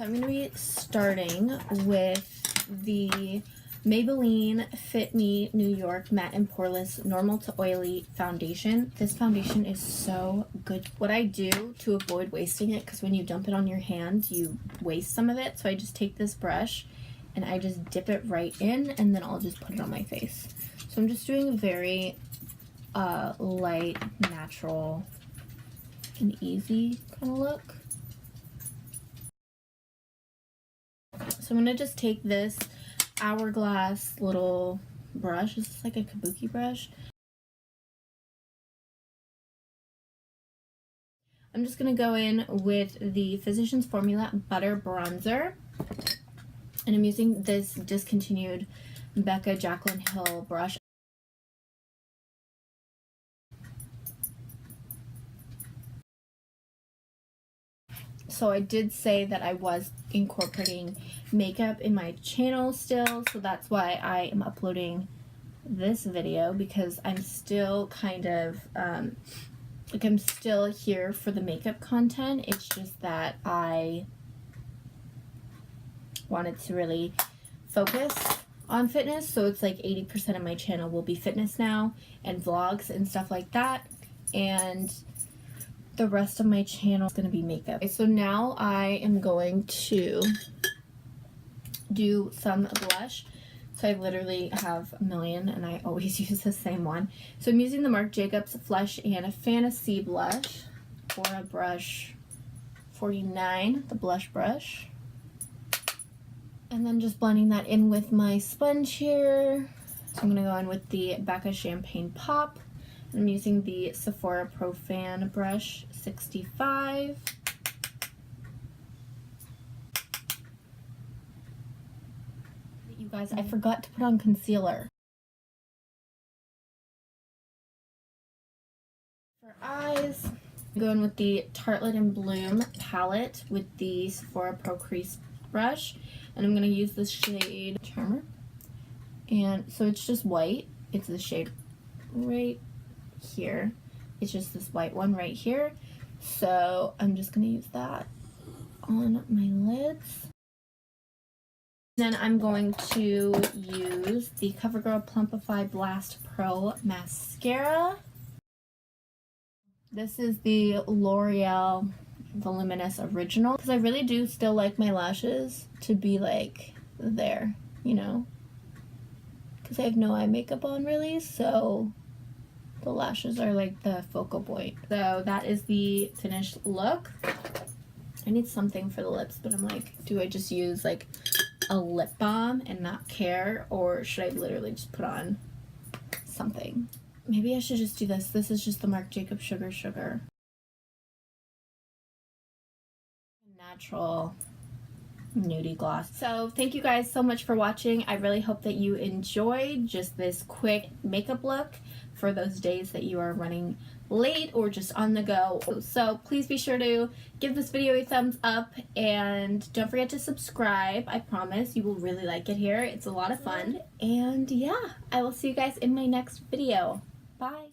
So I'm going to be starting with the Maybelline Fit Me New York Matte and Poreless Normal to Oily Foundation. This foundation is so good. What I do to avoid wasting it, because when you dump it on your hand, you waste some of it. So I just take this brush and I just dip it right in, and then I'll just put it on my face. So I'm just doing a very light, natural, and easy kind of look. So I'm going to just take this hourglass little brush. This is like a kabuki brush. I'm just going to go in with the Physicians Formula Butter Bronzer. And I'm using this discontinued Becca Jaclyn Hill brush. So I did say that I was incorporating makeup in my channel still, so that's why I am uploading this video, because I'm still kind of, like, I'm still here for the makeup content. It's just that I wanted to really focus on fitness, so it's like 80% of my channel will be fitness now, and vlogs and stuff like that, and the rest of my channel is going to be makeup. Okay, so now I am going to do some blush. So I literally have a million and I always use the same one. So I'm using the Marc Jacobs Flesh and Fantasy blush, Aura brush 49, the blush brush. And then just blending that in with my sponge here. So I'm going to go in with the Becca Champagne Pop. I'm using the Sephora Pro Fan brush 65. You guys, I forgot to put on concealer. For eyes, I'm going with the Tartelette and Bloom palette with the Sephora Pro Crease brush. And I'm going to use this shade Charmer. And so it's just white. It's the shade right here. It's just this white one right here. So I'm just going to use that on my lids. Then I'm going to use the CoverGirl Plumpify Blast Pro Mascara. This is the L'Oreal Voluminous Original, because I really do still like my lashes to be like there, you know, because I have no eye makeup on really, so the lashes are like the focal point. So that is the finished look. I need something for the lips, but I'm like, do I just use like a lip balm and not care, or should I literally just put on something? Maybe I should just do this. This is just the Marc Jacobs Sugar. Natural nudie gloss. So thank you guys so much for watching. I really hope that you enjoyed just this quick makeup look for those days that you are running late or just on the go. So please be sure to give this video a thumbs up and don't forget to subscribe. I promise you will really like it here. It's a lot of fun. And yeah, I will see you guys in my next video. Bye.